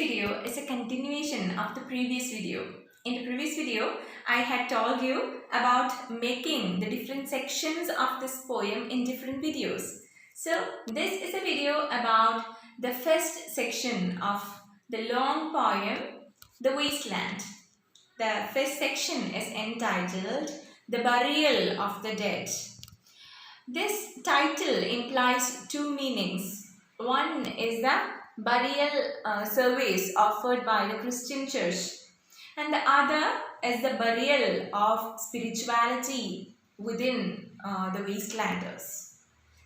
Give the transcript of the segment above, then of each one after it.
video is a continuation of the previous video. In the previous video, I had told you about making the different sections of this poem in different videos. So, this is a video about the first section of the long poem, The Wasteland. The first section is entitled The Burial of the Dead. This title implies two meanings. One is the burial service offered by the Christian church, and the other is the burial of spirituality within the Wastelanders.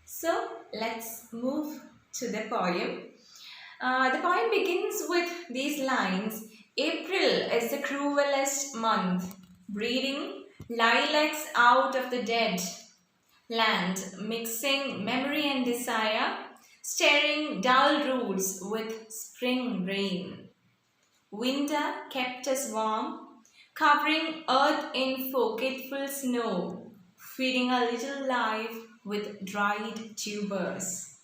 So let's move to the poem. The poem begins with these lines: April is the cruelest month, breeding lilacs out of the dead land, mixing memory and desire, stirring dull roots with spring rain. Winter kept us warm, covering earth in forgetful snow, feeding a little life with dried tubers.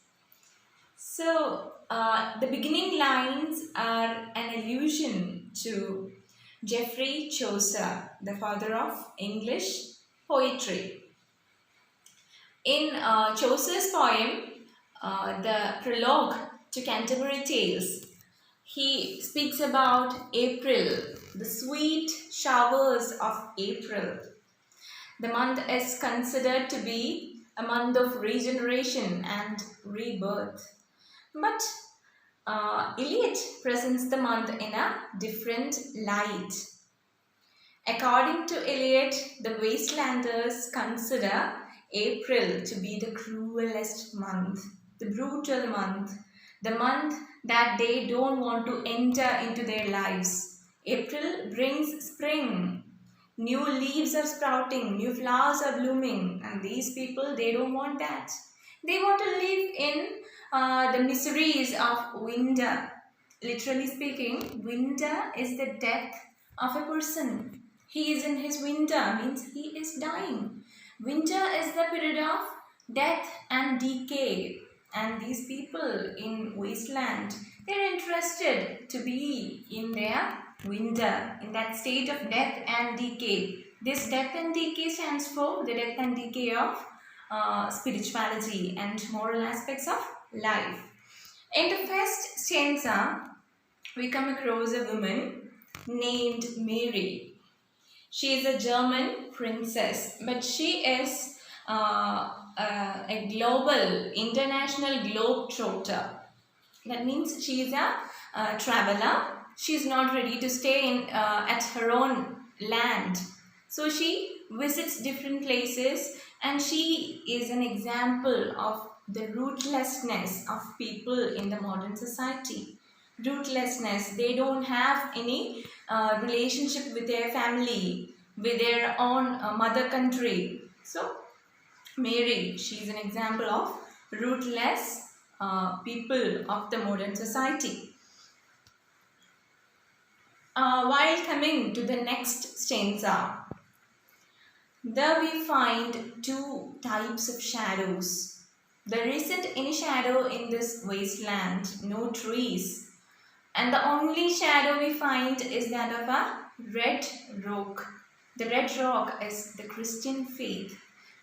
So, the beginning lines are an allusion to Geoffrey Chaucer, the father of English poetry. In Chaucer's poem, the prologue to Canterbury Tales, he speaks about April, the sweet showers of April. The month is considered to be a month of regeneration and rebirth. But Eliot presents the month in a different light. According to Eliot, the Wastelanders consider April to be the cruelest month, the brutal month, the month that they don't want to enter into their lives. April brings spring. New leaves are sprouting, new flowers are blooming, and these people, they don't want that. They want to live in the miseries of winter. Literally speaking, winter is the death of a person. He is in his winter, means he is dying. Winter is the period of death and decay, and these people in Wasteland, they're interested to be in their winter, in that state of death and decay. This death and decay stands for the death and decay of spirituality and moral aspects of life. In the first stanza, we come across a woman named Mary. She is a German princess, but she is a global, international globetrotter. That means she is a traveler. She is not ready to stay at her own land. So she visits different places, and she is an example of the rootlessness of people in the modern society. Rootlessness, they don't have any relationship with their family, with their own mother country. So Mary, she is an example of rootless people of the modern society. While coming to the next stanza, there we find two types of shadows. There isn't any shadow in this wasteland, no trees. And the only shadow we find is that of a red rock. The red rock is the Christian faith.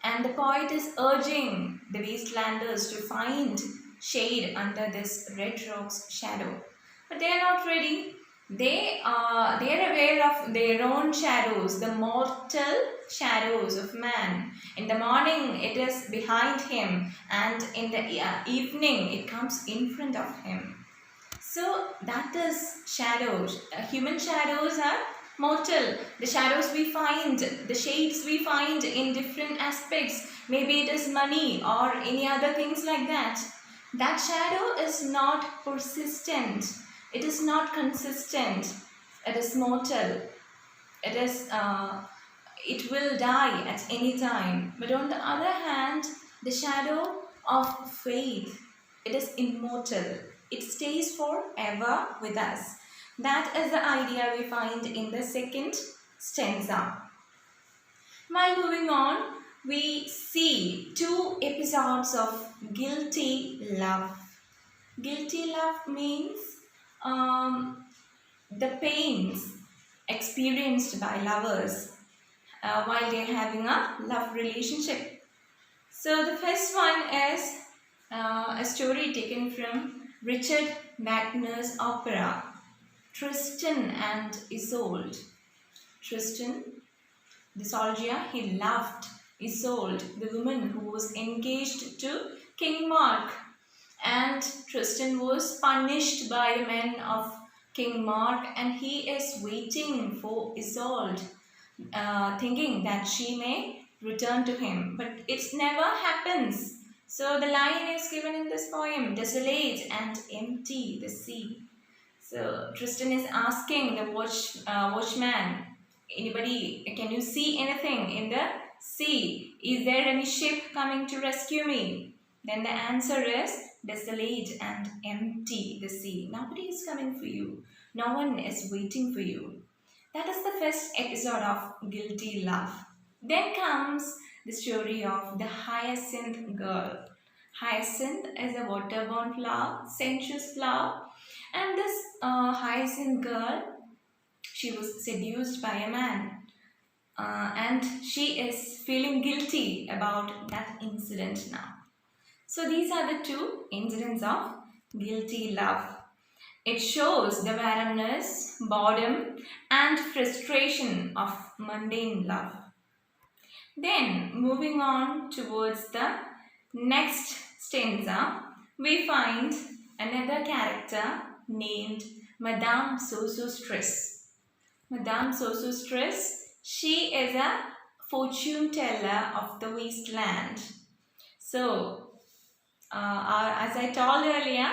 And the poet is urging the Wastelanders to find shade under this red rock's shadow. But they are not ready. They are aware of their own shadows, the mortal shadows of man. In the morning, it is behind him, and in the evening, it comes in front of him. So that is shadows. Human shadows are mortal. The shadows we find, the shades we find in different aspects, maybe it is money or any other things like that. That shadow is not persistent. It is not consistent. It is mortal. It will die at any time. But on the other hand, the shadow of faith, it is immortal. It stays forever with us. That is the idea we find in the second stanza. While moving on, we see two episodes of guilty love. Guilty love means um, the pains experienced by lovers while they're having a love relationship. So the first one is a story taken from Richard Wagner's opera Tristan and Isolde. Tristan, the soldier, he loved Isolde, the woman who was engaged to King Mark, and Tristan was punished by the men of King Mark, and he is waiting for Isolde, thinking that she may return to him, but it never happens. So the line is given in this poem: desolate and empty the sea. So Tristan is asking the watchman, anybody, can you see anything in the sea? Is there any ship coming to rescue me? Then the answer is desolate and empty the sea. Nobody is coming for you. No one is waiting for you. That is the first episode of Guilty Love. Then comes the story of the Hyacinth Girl. Hyacinth is a waterborne flower, sensuous flower, and this hyacinth girl, she was seduced by a man, and she is feeling guilty about that incident now. So these are the two incidents of guilty love. It shows the barrenness, boredom, and frustration of mundane love. Then moving on towards the next stanza, we find another character named Madame Sosostris. Madame Sosostris, she is a fortune teller of the Wasteland. So, as I told earlier,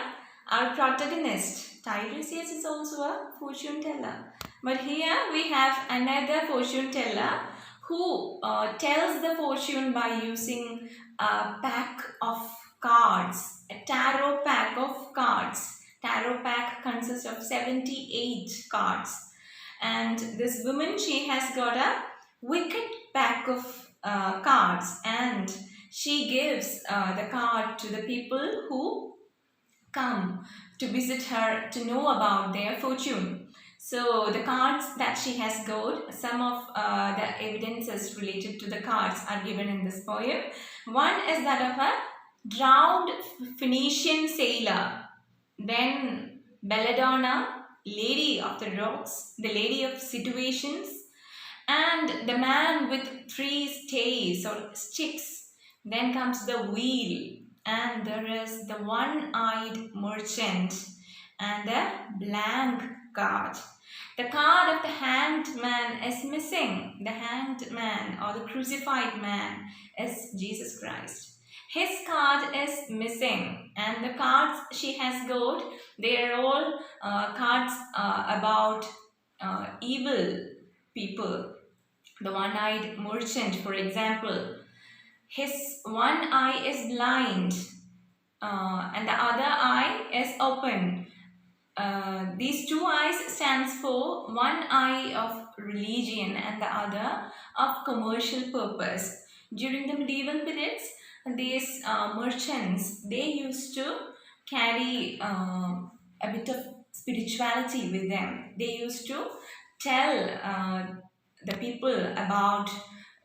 our protagonist, Tiresias, is also a fortune teller. But here we have another fortune teller who tells the fortune by using a pack of cards, a tarot pack of cards. Tarot pack consists of 78 cards, and this woman, she has got a wicked pack of cards, and she gives the card to the people who come to visit her to know about their fortune. So the cards that she has got, some of the evidences related to the cards are given in this poem. One is that of a drowned Phoenician sailor, then Belladonna, lady of the rocks, the lady of situations, and the man with three stays or sticks. Then comes the wheel, and there is the one-eyed merchant and the blank card. The card of the hanged man is missing. The hanged man or the crucified man is Jesus Christ. His card is missing, and the cards she has got, they are all cards about evil people. The one-eyed merchant, for example, his one eye is blind and the other eye is open. These two eyes stands for one eye of religion and the other of commercial purpose. During the medieval periods, these merchants, they used to carry a bit of spirituality with them. They used to tell the people about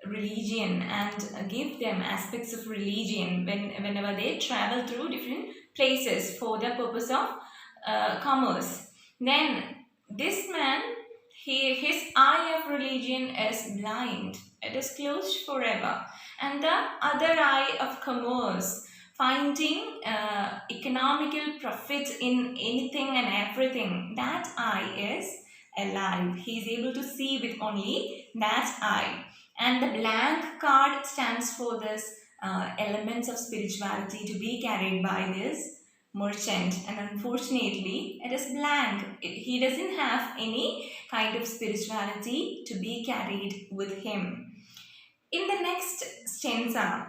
religion and give them aspects of religion whenever they travel through different places for the purpose of commerce. Then this man, his eye of religion is blind. It is closed forever. And the other eye of commerce, finding economical profit in anything and everything, that eye is alive. He is able to see with only that eye. And the blank card stands for this elements of spirituality to be carried by this merchant, and unfortunately it is blank. He doesn't have any kind of spirituality to be carried with him. In the next stanza,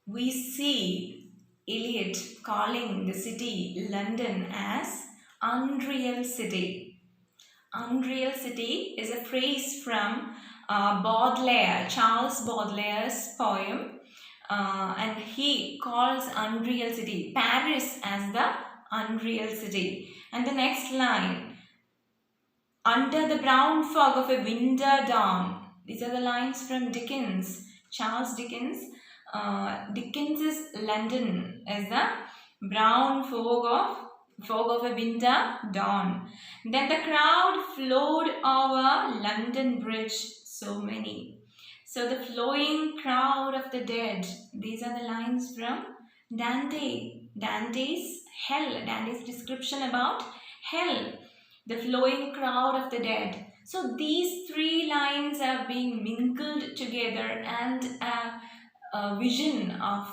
we see Eliot calling the city London as unreal city. Unreal city is a phrase from Baudelaire, Charles Baudelaire's poem, and he calls unreal city, Paris, as the unreal city. And the next line, under the brown fog of a winter dawn. These are the lines from Dickens, Charles Dickens. Dickens's London is the brown fog of a winter dawn. Then the crowd flowed over London Bridge, so many. So the flowing crowd of the dead. These are the lines from Dante. Dante's hell. Dante's description about hell. The flowing crowd of the dead. So these three lines are being mingled together, and a vision of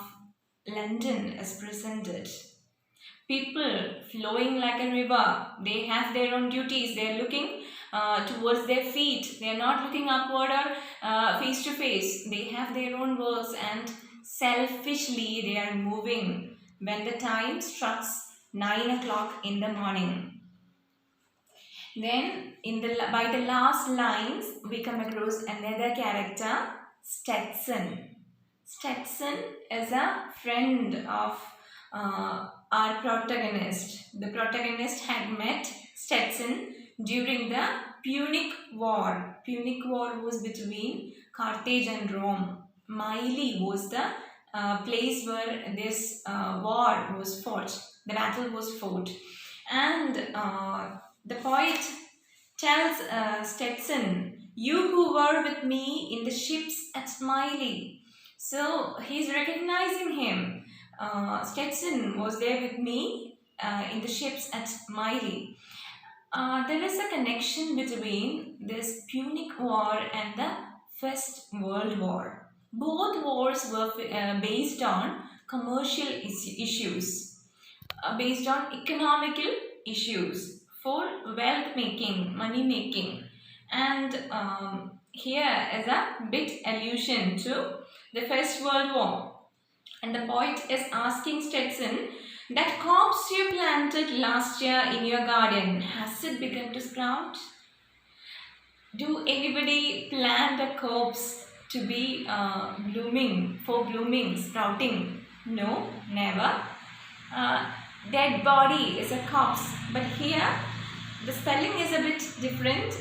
London is presented. People flowing like a river. They have their own duties. They are looking towards their feet. They are not looking upward or face to face. They have their own works, and selfishly they are moving when the time strikes 9 o'clock in the morning. Then by the last lines we come across another character, Stetson. Stetson is a friend of our protagonist. The protagonist had met Stetson during the Punic War. Punic War was between Carthage and Rome. Mylae was the place where this war was fought. The battle was fought. And the poet tells Stetson, "You who were with me in the ships at Mylae." So he's recognizing him. Stetson was there with me in the ships at Mylae. There is a connection between this Punic War and the First World War. Both wars were based on commercial issues, based on economical issues for wealth making, money making. And here is a bit allusion to the First World War. And the poet is asking Stetson, that copse you planted last year in your garden, has it begun to sprout? Do anybody plant a copse to be blooming, sprouting? No, never. Dead body is a corpse, but here the spelling is a bit different.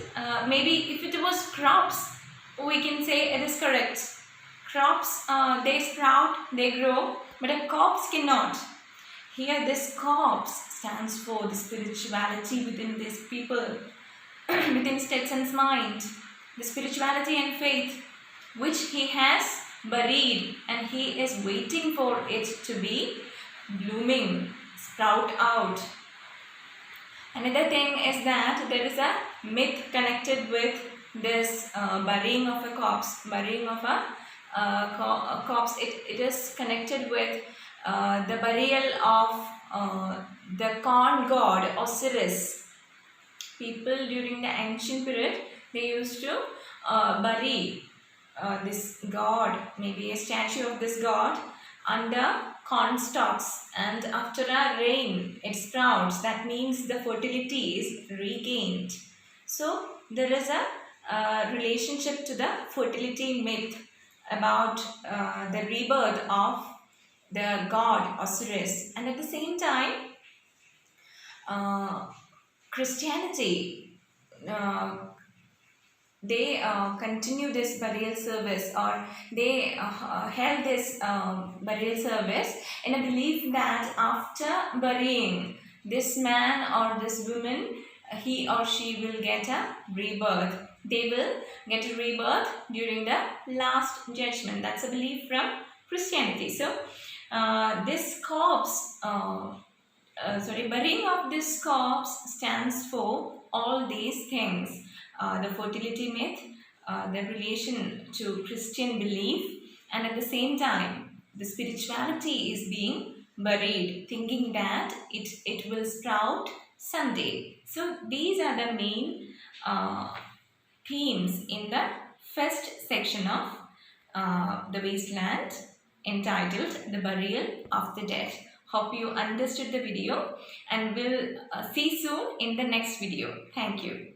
Maybe if it was crops, we can say it is correct. Crops, they sprout, they grow, but a corpse cannot. Here this corpse stands for the spirituality within these people, within Stetson's mind, the spirituality and faith which he has buried, and he is waiting for it to be blooming, sprout out. Another thing is that there is a myth connected with this burying of a corpse. Burying of a corpse, it is connected with the burial of the corn god Osiris. People during the ancient period, they used to bury this god, maybe a statue of this god, under corn stalks, and after a rain it sprouts. That means the fertility is regained. So there is a relationship to the fertility myth about the rebirth of the god Osiris. And at the same time, Christianity, they continue this burial service, or they held this burial service in a belief that after burying this man or this woman, he or she will get a rebirth. They will get a rebirth during the last judgment. That's a belief from Christianity. So this corpse, burying of this corpse stands for all these things. The fertility myth, the relation to Christian belief, and at the same time the spirituality is being buried, thinking that it will sprout someday. So these are the main themes in the first section of the Wasteland, entitled The Burial of the Dead. Hope you understood the video, and we'll see soon in the next video. Thank you.